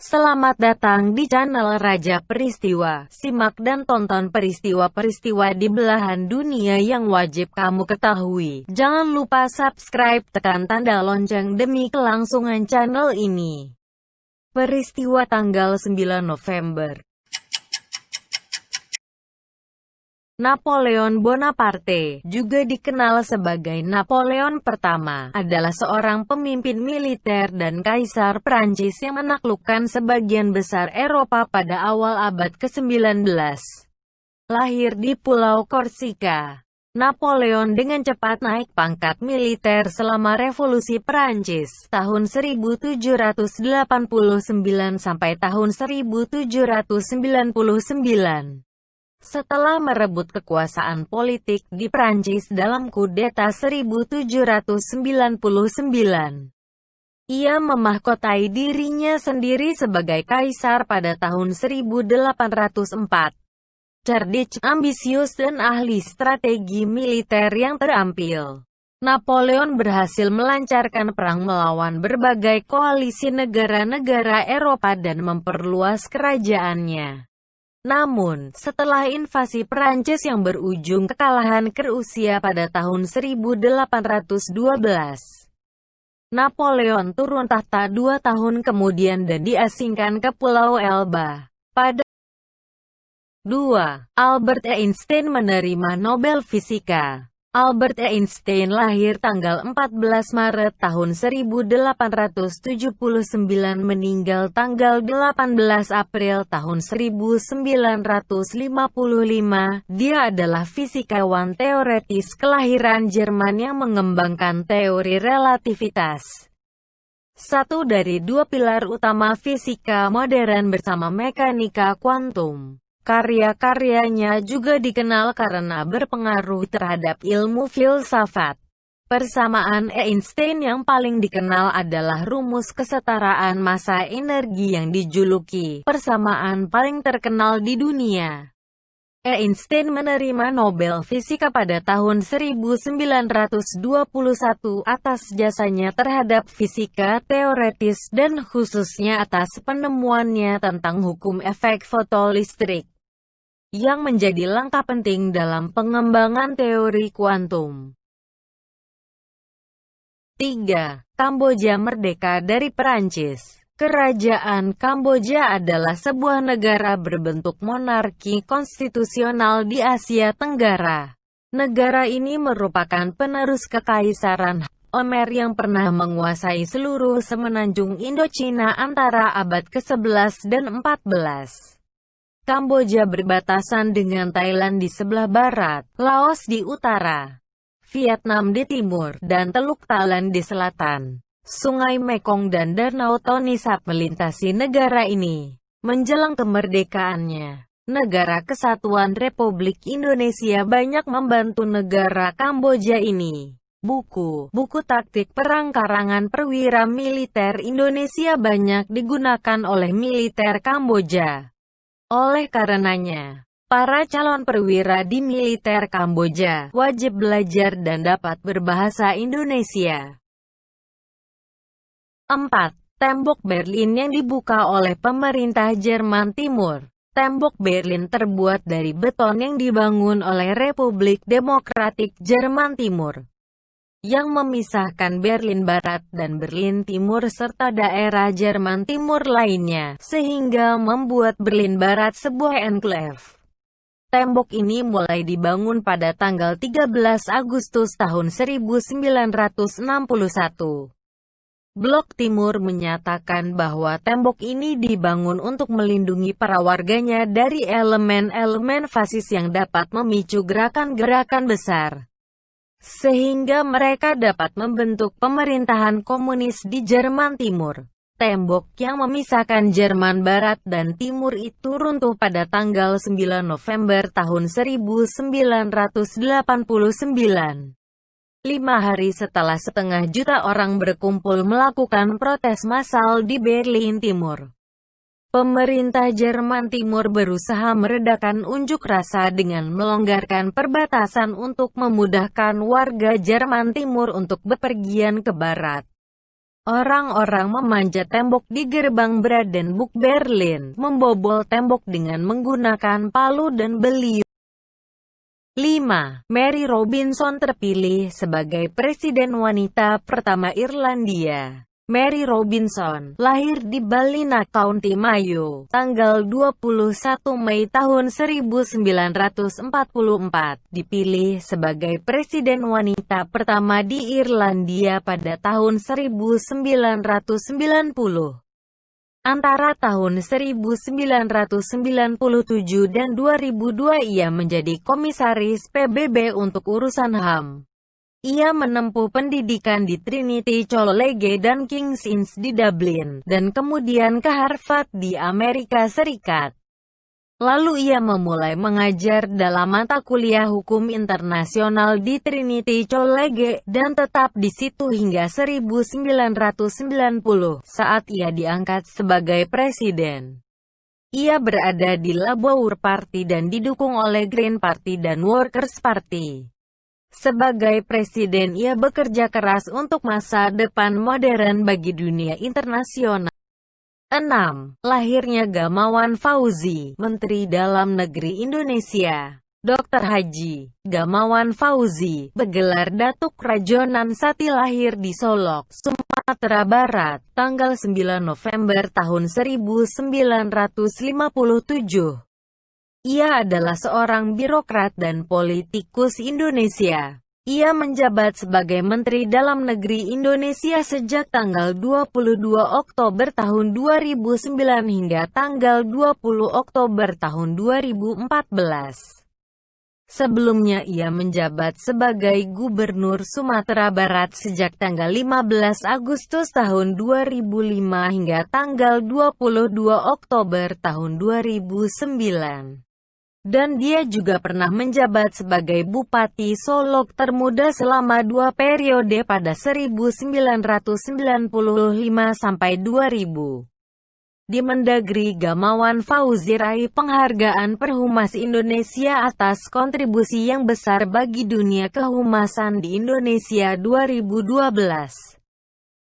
Selamat datang di channel Raja Peristiwa. Simak dan tonton peristiwa-peristiwa di belahan dunia yang wajib kamu ketahui. Jangan lupa subscribe, tekan tanda lonceng demi kelangsungan channel ini. Peristiwa tanggal 9 November. Napoleon Bonaparte, juga dikenal sebagai Napoleon Pertama, adalah seorang pemimpin militer dan kaisar Prancis yang menaklukkan sebagian besar Eropa pada awal abad ke-19. Lahir di Pulau Korsika, Napoleon dengan cepat naik pangkat militer selama Revolusi Prancis tahun 1789 sampai tahun 1799. Setelah merebut kekuasaan politik di Prancis dalam kudeta 1799, ia memahkotai dirinya sendiri sebagai kaisar pada tahun 1804. Cerdik, ambisius dan ahli strategi militer yang terampil, Napoleon berhasil melancarkan perang melawan berbagai koalisi negara-negara Eropa dan memperluas kerajaannya. Namun, setelah invasi Perancis yang berujung kekalahan Rusia pada tahun 1812, Napoleon turun tahta 2 tahun kemudian dan diasingkan ke Pulau Elba. Pada 2. Albert Einstein menerima Nobel Fisika. Albert Einstein lahir tanggal 14 Maret tahun 1879, meninggal tanggal 18 April tahun 1955. Dia adalah fisikawan teoretis kelahiran Jerman yang mengembangkan teori relativitas, satu dari dua pilar utama fisika modern bersama mekanika kuantum. Karya-karyanya juga dikenal karena berpengaruh terhadap ilmu filsafat. Persamaan Einstein yang paling dikenal adalah rumus kesetaraan massa energi yang dijuluki persamaan paling terkenal di dunia. Einstein menerima Nobel Fisika pada tahun 1921 atas jasanya terhadap fisika teoretis dan khususnya atas penemuannya tentang hukum efek fotolistrik, yang menjadi langkah penting dalam pengembangan teori kuantum. 3. Kamboja merdeka dari Perancis. Kerajaan Kamboja adalah sebuah negara berbentuk monarki konstitusional di Asia Tenggara. Negara ini merupakan penerus kekaisaran Khmer yang pernah menguasai seluruh semenanjung Indochina antara abad ke-11 dan 14. Kamboja berbatasan dengan Thailand di sebelah barat, Laos di utara, Vietnam di timur, dan Teluk Thailand di selatan. Sungai Mekong dan Danau Tonle Sap melintasi negara ini. Menjelang kemerdekaannya, Negara Kesatuan Republik Indonesia banyak membantu negara Kamboja ini. Buku taktik perang karangan perwira militer Indonesia banyak digunakan oleh militer Kamboja. Oleh karenanya, para calon perwira di militer Kamboja wajib belajar dan dapat berbahasa Indonesia. 4. Tembok Berlin yang dibuka oleh pemerintah Jerman Timur. Tembok Berlin terbuat dari beton yang dibangun oleh Republik Demokratik Jerman Timur, yang memisahkan Berlin Barat dan Berlin Timur serta daerah Jerman Timur lainnya, sehingga membuat Berlin Barat sebuah enklave. Tembok ini mulai dibangun pada tanggal 13 Agustus tahun 1961. Blok Timur menyatakan bahwa tembok ini dibangun untuk melindungi para warganya dari elemen-elemen fasis yang dapat memicu gerakan-gerakan besar, sehingga mereka dapat membentuk pemerintahan komunis di Jerman Timur. Tembok yang memisahkan Jerman Barat dan Timur itu runtuh pada tanggal 9 November tahun 1989. 5 hari setelah setengah juta orang berkumpul melakukan protes massal di Berlin Timur. Pemerintah Jerman Timur berusaha meredakan unjuk rasa dengan melonggarkan perbatasan untuk memudahkan warga Jerman Timur untuk bepergian ke barat. Orang-orang memanjat tembok di gerbang Brandenburg Berlin, membobol tembok dengan menggunakan palu dan beliung. 5. Mary Robinson terpilih sebagai Presiden wanita pertama Irlandia. Mary Robinson, lahir di Ballina County, Mayo, tanggal 21 Mei tahun 1944, dipilih sebagai Presiden wanita pertama di Irlandia pada tahun 1990. Antara tahun 1997 dan 2002 ia menjadi Komisaris PBB untuk urusan HAM. Ia menempuh pendidikan di Trinity College dan King's Inns di Dublin, dan kemudian ke Harvard di Amerika Serikat. Lalu ia memulai mengajar dalam mata kuliah hukum internasional di Trinity College, dan tetap di situ hingga 1990, saat ia diangkat sebagai presiden. Ia berada di Labour Party dan didukung oleh Green Party dan Workers' Party. Sebagai presiden ia bekerja keras untuk masa depan modern bagi dunia internasional. 6. Lahirnya Gamawan Fauzi, Menteri Dalam Negeri Indonesia. Dr. Haji Gamawan Fauzi, bergelar Datuk Rajonan Sati, lahir di Solok, Sumatera Barat, tanggal 9 November tahun 1957. Ia adalah seorang birokrat dan politikus Indonesia. Ia menjabat sebagai Menteri Dalam Negeri Indonesia sejak tanggal 22 Oktober tahun 2009 hingga tanggal 20 Oktober tahun 2014. Sebelumnya ia menjabat sebagai Gubernur Sumatera Barat sejak tanggal 15 Agustus tahun 2005 hingga tanggal 22 Oktober tahun 2009. Dan dia juga pernah menjabat sebagai Bupati Solok termuda selama 2 periode pada 1995 sampai 2000. Di Mendagri, Gamawan Fauzi raih penghargaan Perhumas Indonesia atas kontribusi yang besar bagi dunia kehumasan di Indonesia 2012.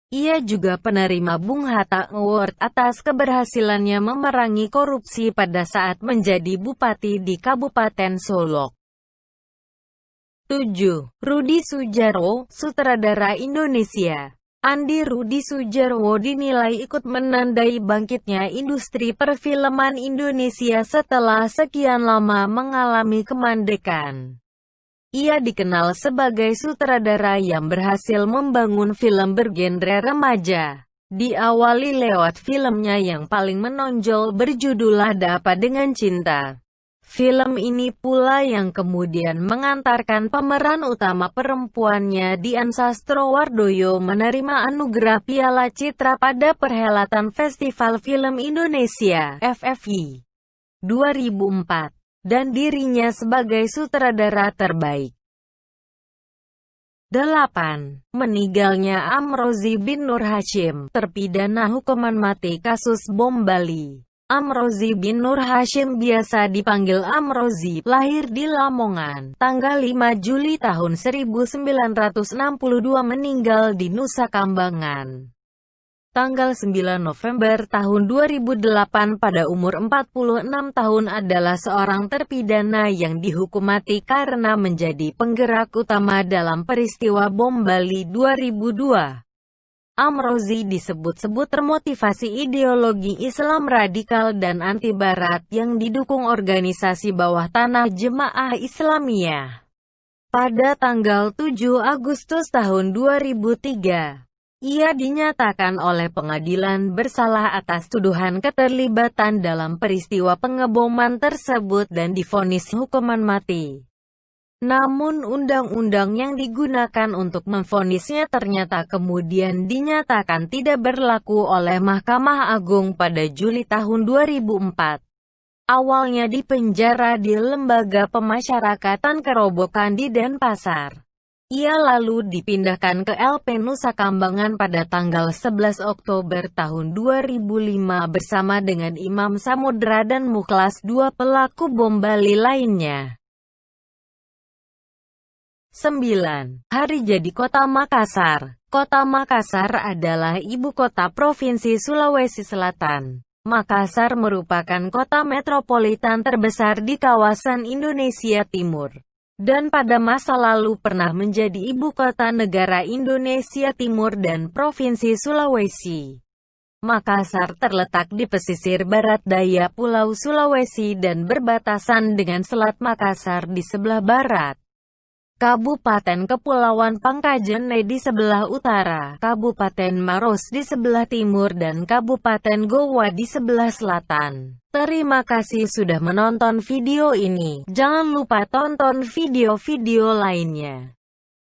Ia juga penerima Bung Hatta Award atas keberhasilannya memerangi korupsi pada saat menjadi bupati di Kabupaten Solok. 7. Rudi Sudjarwo, sutradara Indonesia. Andi Rudi Sudjarwo dinilai ikut menandai bangkitnya industri perfilman Indonesia setelah sekian lama mengalami kemandekan. Ia dikenal sebagai sutradara yang berhasil membangun film bergenre remaja. Diawali lewat filmnya yang paling menonjol berjudul Ada Apa Dengan Cinta. Film ini pula yang kemudian mengantarkan pemeran utama perempuannya Dian Sastrowardoyo menerima anugerah Piala Citra pada perhelatan Festival Film Indonesia (FFI) 2004. Dan dirinya sebagai sutradara terbaik. 8. Meninggalnya Amrozi bin Nur Hashim, terpidana hukuman mati kasus bom Bali. Amrozi bin Nur Hashim, biasa dipanggil Amrozi, lahir di Lamongan, tanggal 5 Juli tahun 1962, meninggal di Nusa Kambangan tanggal 9 November tahun 2008 pada umur 46 tahun, adalah seorang terpidana yang dihukum mati karena menjadi penggerak utama dalam peristiwa bom Bali 2002. Amrozi disebut-sebut termotivasi ideologi Islam radikal dan anti-Barat yang didukung organisasi bawah tanah Jemaah Islamiyah. Pada tanggal 7 Agustus tahun 2003, ia dinyatakan oleh pengadilan bersalah atas tuduhan keterlibatan dalam peristiwa pengeboman tersebut dan divonis hukuman mati. Namun undang-undang yang digunakan untuk memvonisnya ternyata kemudian dinyatakan tidak berlaku oleh Mahkamah Agung pada Juli tahun 2004. Awalnya dipenjara di Lembaga Pemasyarakatan Kerobokan di Denpasar. Ia lalu dipindahkan ke LP Nusa Kambangan pada tanggal 11 Oktober tahun 2005 bersama dengan Imam Samudra dan Mukhlas, 2 pelaku bom Bali lainnya. 9. Hari jadi Kota Makassar. Kota Makassar adalah ibu kota Provinsi Sulawesi Selatan. Makassar merupakan kota metropolitan terbesar di kawasan Indonesia Timur, dan pada masa lalu pernah menjadi ibu kota negara Indonesia Timur dan Provinsi Sulawesi. Makassar terletak di pesisir barat daya Pulau Sulawesi dan berbatasan dengan Selat Makassar di sebelah barat, Kabupaten Kepulauan Pangkajene di sebelah utara, Kabupaten Maros di sebelah timur dan Kabupaten Goa di sebelah selatan. Terima kasih sudah menonton video ini. Jangan lupa tonton video-video lainnya.